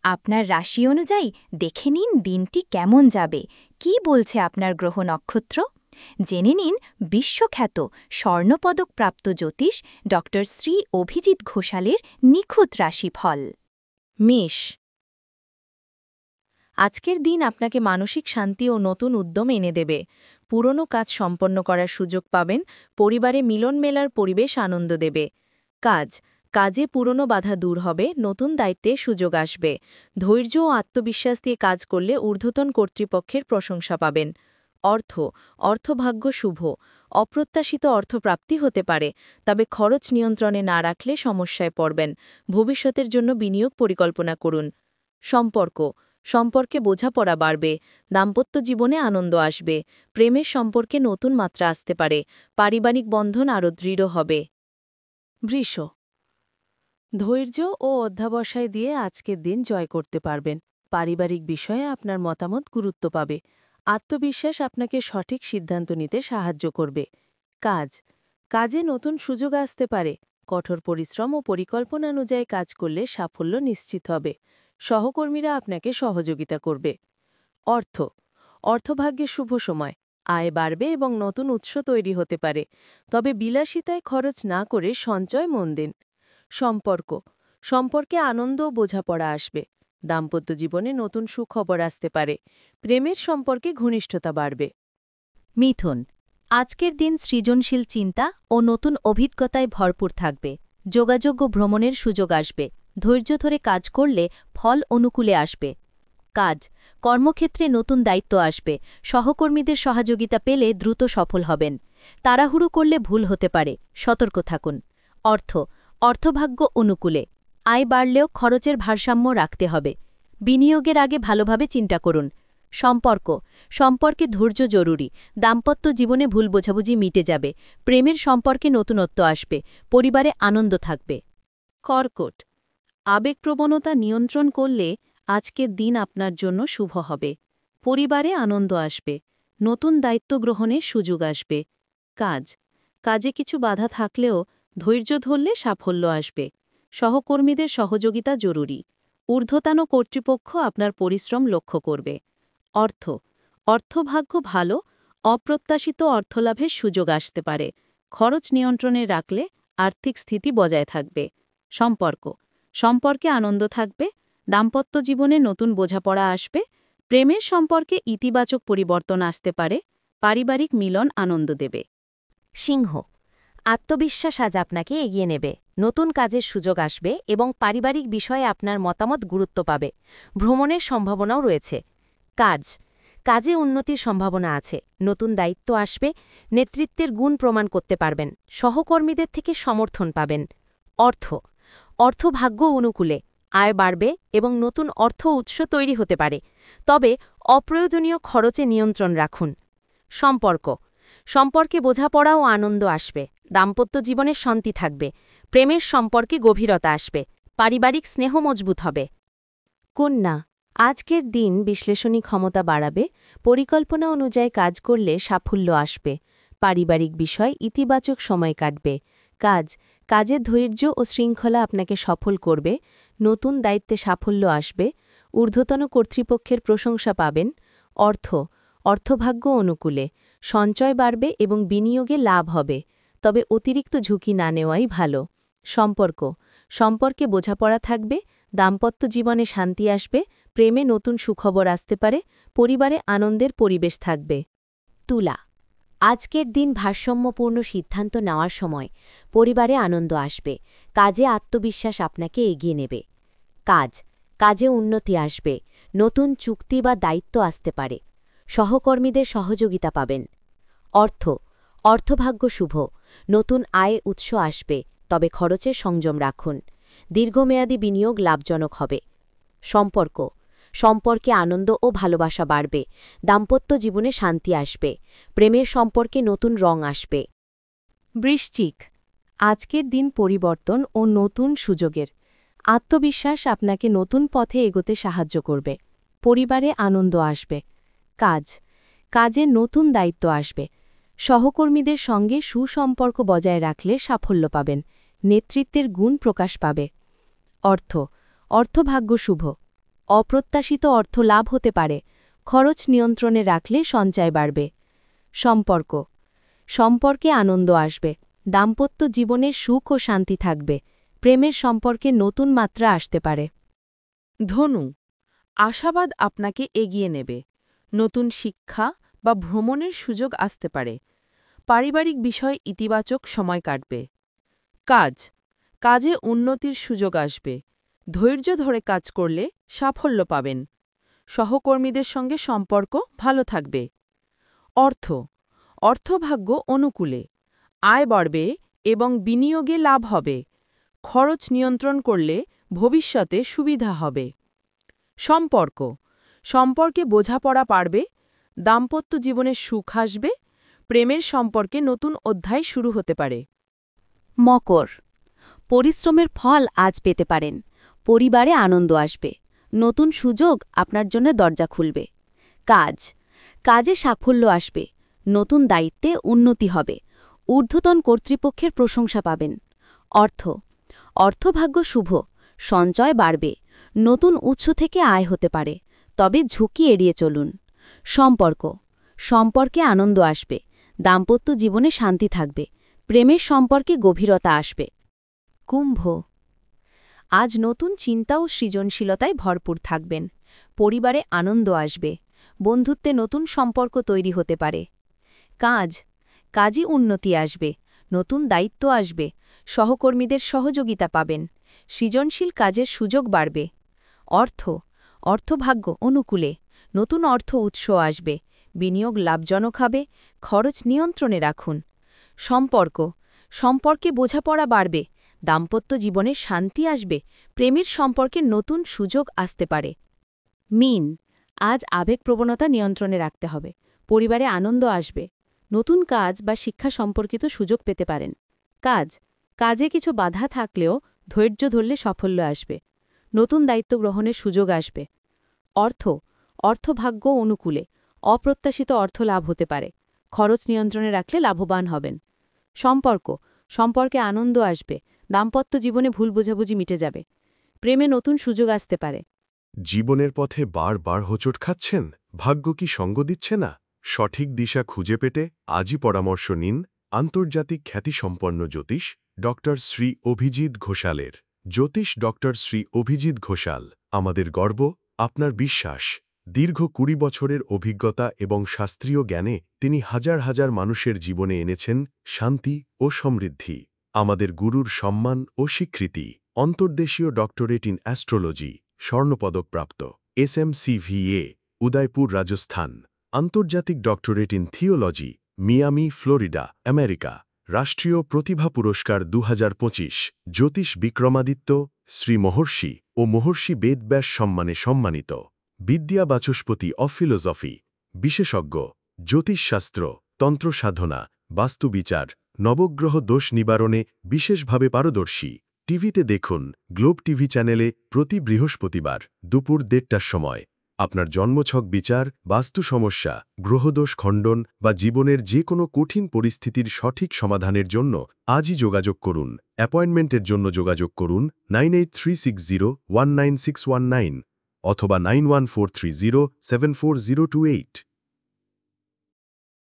আপনার রাশি অনুযায়ী দেখে নিন দিনটি কেমন যাবে কি বলছে আপনার গ্রহ নক্ষত্র জেনে নিন বিশ্বখ্যাত স্বর্ণপদকপ্রাপ্ত জ্যোতিষ ড শ্রী অভিজিৎ ঘোষালের নিখুঁত রাশিফল। মেষ, আজকের দিন আপনাকে মানসিক শান্তি ও নতুন উদ্যম এনে দেবে। পুরনো কাজ সম্পন্ন করার সুযোগ পাবেন, পরিবারে মিলন মেলার পরিবেশ আনন্দ দেবে। কাজে পুরনো বাধা দূর হবে, নতুন দায়িত্বে সুযোগ আসবে। ধৈর্য ও আত্মবিশ্বাস দিয়ে কাজ করলে ঊর্ধ্বতন কর্তৃপক্ষের প্রশংসা পাবেন। অর্থভাগ্য শুভ, অপ্রত্যাশিত অর্থপ্রাপ্তি হতে পারে, তবে খরচ নিয়ন্ত্রণে না রাখলে সমস্যায় পড়বেন। ভবিষ্যতের জন্য বিনিয়োগ পরিকল্পনা করুন। সম্পর্কে বোঝাপড়া বাড়বে, দাম্পত্য জীবনে আনন্দ আসবে, প্রেমের সম্পর্কে নতুন মাত্রা আসতে পারে, পারিবারিক বন্ধন আরও দৃঢ় হবে। বৃষ, ধৈর্য ও অধ্যাবসায় দিয়ে আজকের দিন জয় করতে পারবেন। পারিবারিক বিষয়ে আপনার মতামত গুরুত্ব পাবে। আত্মবিশ্বাস আপনাকে সঠিক সিদ্ধান্ত নিতে সাহায্য করবে। কাজে নতুন সুযোগ আসতে পারে। কঠোর পরিশ্রম ও পরিকল্পনা অনুযায়ী কাজ করলে সাফল্য নিশ্চিত হবে। সহকর্মীরা আপনাকে সহযোগিতা করবে। অর্থভাগ্যের শুভ সময়, আয় বাড়বে এবং নতুন উৎস তৈরি হতে পারে, তবে বিলাসিতায় খরচ না করে সঞ্চয় মন দিন। সম্পর্কে আনন্দ ও বোঝাপড়া আসবে। দাম্পত্য জীবনে নতুন সুখবর আসতে পারে, প্রেমের সম্পর্কে ঘনিষ্ঠতা বাড়বে। মিথুন, আজকের দিন সৃজনশীল চিন্তা ও নতুন অভিজ্ঞতায় ভরপুর থাকবে। যোগাযোগ ও ভ্রমণের সুযোগ আসবে, ধৈর্য ধরে কাজ করলে ফল অনুকূলে আসবে। কর্মক্ষেত্রে নতুন দায়িত্ব আসবে, সহকর্মীদের সহযোগিতা পেলে দ্রুত সফল হবেন। তাড়াহুড়ো করলে ভুল হতে পারে, সতর্ক থাকুন। অর্থভাগ্য অনুকূলে, আয় বাড়লেও খরচের ভারসাম্য রাখতে হবে। বিনিয়োগের আগে ভালোভাবে চিন্তা করুন। সম্পর্কে ধৈর্য জরুরি, দাম্পত্য জীবনে ভুল বোঝাবুঝি মিটে যাবে, প্রেমের সম্পর্কে নতুনত্ব আসবে, পরিবারে আনন্দ থাকবে। কর্কট, আবেগপ্রবণতা নিয়ন্ত্রণ করলে আজকের দিন আপনার জন্য শুভ হবে। পরিবারে আনন্দ আসবে, নতুন দায়িত্ব গ্রহণের সুযোগ আসবে। কাজে কিছু বাধা থাকলেও ধৈর্য ধরলে সাফল্য আসবে। সহকর্মীদের সহযোগিতা জরুরি। ঊর্ধ্বতন কর্তৃপক্ষ আপনার পরিশ্রম লক্ষ্য করবে। অর্থভাগ্য ভালো, অপ্রত্যাশিত অর্থলাভের সুযোগ আসতে পারে। খরচ নিয়ন্ত্রণে রাখলে আর্থিক স্থিতি বজায় থাকবে। সম্পর্কে আনন্দ থাকবে, দাম্পত্য জীবনে নতুন বোঝাপড়া আসবে, প্রেমের সম্পর্কে ইতিবাচক পরিবর্তন আসতে পারে, পারিবারিক মিলন আনন্দ দেবে। সিংহ, আত্মবিশ্বাস আজ আপনাকে এগিয়ে নেবে, নতুন কাজের সুযোগ আসবে এবং পারিবারিক বিষয়ে আপনার মতামত গুরুত্ব পাবে। ভ্রমণের সম্ভাবনাও রয়েছে। কাজে উন্নতির সম্ভাবনা আছে, নতুন দায়িত্ব আসবে, নেতৃত্বের গুণ প্রমাণ করতে পারবেন, সহকর্মীদের থেকে সমর্থন পাবেন। অর্থভাগ্য অনুকূলে, আয় বাড়বে এবং নতুন অর্থ উৎস তৈরি হতে পারে, তবে অপ্রয়োজনীয় খরচে নিয়ন্ত্রণ রাখুন। সম্পর্কে বোঝাপড়া ও আনন্দ আসবে, দাম্পত্য জীবনে শান্তি থাকবে, প্রেমের সম্পর্কে গভীরতা আসবে, পারিবারিক স্নেহ মজবুত হবে। কন্যা, আজকের দিন বিশ্লেষণী ক্ষমতা বাড়াবে, পরিকল্পনা অনুযায়ী কাজ করলে সাফল্য আসবে, পারিবারিক বিষয় ইতিবাচক সময় কাটবে। কাজে ধৈর্য ও শৃঙ্খলা আপনাকে সফল করবে, নতুন দায়িত্বে সাফল্য আসবে, ঊর্ধ্বতন কর্তৃপক্ষের প্রশংসা পাবেন। অর্থভাগ্য অনুকূলে, সঞ্চয় বাড়বে এবং বিনিয়োগে লাভ হবে, তবে অতিরিক্ত ঝুঁকি না নেওয়াই ভালো। সম্পর্কে বোঝাপড়া থাকবে, দাম্পত্য জীবনে শান্তি আসবে, প্রেমে নতুন সুখবর আসতে পারে, পরিবারে আনন্দের পরিবেশ থাকবে। তুলা, আজকের দিন ভারসাম্যপূর্ণ সিদ্ধান্ত নেওয়ার সময়, পরিবারে আনন্দ আসবে, কাজে আত্মবিশ্বাস আপনাকে এগিয়ে নেবে। কাজে উন্নতি আসবে, নতুন চুক্তি বা দায়িত্ব আসতে পারে, সহকর্মীদের সহযোগিতা পাবেন। অর্থভাগ্য শুভ, নতুন আয় উৎস আসবে, তবে খরচের সংযম রাখুন, দীর্ঘমেয়াদী বিনিয়োগ লাভজনক হবে। সম্পর্কে আনন্দ ও ভালোবাসা বাড়বে, দাম্পত্য জীবনে শান্তি আসবে, প্রেমের সম্পর্কে নতুন রং আসবে। বৃশ্চিক, আজকের দিন পরিবর্তন ও নতুন সুযোগের। আত্মবিশ্বাস আপনাকে নতুন পথে এগোতে সাহায্য করবে, পরিবারে আনন্দ আসবে। কাজে নতুন দায়িত্ব আসবে, সহকর্মীদের সঙ্গে সুসম্পর্ক বজায় রাখলে সাফল্য পাবেন, নেতৃত্বের গুণ প্রকাশ পাবে। অর্থভাগ্য শুভ, অপ্রত্যাশিত অর্থ লাভ হতে পারে, খরচ নিয়ন্ত্রণে রাখলে সঞ্চয় বাড়বে। সম্পর্ক সম্পর্কে আনন্দ আসবে, দাম্পত্য জীবনে সুখ ও শান্তি থাকবে, প্রেমের সম্পর্কে নতুন মাত্রা আসতে পারে। ধনু আশাবাদ আপনাকে এগিয়ে নেবে, নতুন শিক্ষা বা ভ্রমণের সুযোগ আসতে পারে, পারিবারিক বিষয় ইতিবাচক সময় কাটবে। কাজে উন্নতির সুযোগ আসবে, ধৈর্য ধরে কাজ করলে সাফল্য পাবেন, সহকর্মীদের সঙ্গে সম্পর্ক ভালো থাকবে। অর্থভাগ্য অনুকূলে, আয় বাড়বে এবং বিনিয়োগে লাভ হবে, খরচ নিয়ন্ত্রণ করলে ভবিষ্যতে সুবিধা হবে। সম্পর্কে বোঝাপড়া বাড়বে, দাম্পত্য জীবনে সুখ আসবে, প্রেমের সম্পর্কে নতুন অধ্যায় শুরু হতে পারে। মকর পরিশ্রমের ফল আজ পেতে পারেন, পরিবারে আনন্দ আসবে, নতুন সুযোগ আপনার জন্য দরজা খুলবে। কাজে সাফল্য আসবে, নতুন দায়িত্বে উন্নতি হবে, ঊর্ধ্বতন কর্তৃপক্ষের প্রশংসা পাবেন। অর্থভাগ্য শুভ, সঞ্চয় বাড়বে, নতুন উৎস থেকে আয় হতে পারে, তবে ঝুঁকি এড়িয়ে চলুন। সম্পর্কে আনন্দ আসবে, দাম্পত্য জীবনে শান্তি থাকবে, প্রেমের সম্পর্কে গভীরতা আসবে। কুম্ভ আজ নতুন চিন্তা ও সৃজনশীলতায় ভরপুর থাকবেন, পরিবারে আনন্দ আসবে, বন্ধুত্বে নতুন সম্পর্ক তৈরি হতে পারে। কাজে উন্নতি আসবে, নতুন দায়িত্ব আসবে, সহকর্মীদের সহযোগিতা পাবেন, সৃজনশীল কাজের সুযোগ বাড়বে। অর্থভাগ্য অনুকূলে, নতুন অর্থ উৎস আসবে, বিনিয়োগ লাভজনক হবে, খরচ নিয়ন্ত্রণে রাখুন। সম্পর্কে বোঝাপড়া বাড়বে, দাম্পত্য জীবনে শান্তি আসবে, প্রেমের সম্পর্কে নতুন সুযোগ আসতে পারে। মীন আজ আবেগপ্রবণতা নিয়ন্ত্রণে রাখতে হবে, পরিবারে আনন্দ আসবে, নতুন কাজ বা শিক্ষা সম্পর্কিত সুযোগ পেতে পারেন। কাজে কিছু বাধা থাকলেও ধৈর্য ধরলে সাফল্য আসবে, নতুন দায়িত্ব গ্রহণের সুযোগ আসবে। অর্থভাগ্য অনুকূলে, অপ্রত্যাশিত অর্থ লাভ হতে পারে, খরচ নিয়ন্ত্রণে রাখলে লাভবান হবেন। সম্পর্কে আনন্দ আসবে, দাম্পত্য জীবনে ভুল বোঝাবুঝি মিটে যাবে, প্রেমে নতুন সুযোগ আসতে পারে। জীবনের পথে বারবার হোঁচট খাচ্ছেন, ভাগ্য কি সঙ্গ দিচ্ছে না? সঠিক দিশা খুঁজে পেতে আজই পরামর্শ নিন আন্তর্জাতিক খ্যাতিসম্পন্ন জ্যোতিষ ডক্টর শ্রী অভিজিৎ ঘোষালের। জ্যোতিষ ডক্টর শ্রী অভিজিৎ ঘোষাল আমাদের গর্ব, আপনার বিশ্বাস। দীর্ঘ ২০ বছরের অভিজ্ঞতা এবং শাস্ত্রীয় জ্ঞানে তিনি হাজার হাজার মানুষের জীবনে এনেছেন শান্তি ও সমৃদ্ধি। আমাদের গুরুর সম্মান ও স্বীকৃতি। অন্তর্দেশীয় ডক্টরেট ইন অ্যাস্ট্রোলজি, স্বর্ণপদকপ্রাপ্ত, SMCVA, উদয়পুর, রাজস্থান। আন্তর্জাতিক doctorate in theology, Miami, Florida, America. রাষ্ট্রীয় প্রতিভা পুরস্কার ২০২৫, জ্যোতিষ বিক্রমাদিত্য, শ্রী মহর্ষি ও মহর্ষি বেদব্যাস সম্মানে সম্মানিত। বিদ্যা বাচস্পতি অফ ফিলোসফি, বিশেষজ্ঞ, জ্যোতিষশাস্ত্র, তন্ত্রসাধনা, বাস্তুবিচার, নবগ্রহ দোষ নিবারণে বিশেষভাবে পারদর্শী। টিভিতে দেখুন গ্লোব টিভি চ্যানেলে প্রতি বৃহস্পতিবার দুপুর ১:৩০টার সময়। আপনার জন্মছক বিচার, বাস্তু সমস্যা, গ্রহদোষ খণ্ডন বা জীবনের যে কোনো কঠিন পরিস্থিতির সঠিক সমাধানের জন্য আজই যোগাযোগ করুন। অ্যাপয়েন্টমেন্টের জন্য যোগাযোগ করুন 9836019619 অথবা 9143074028।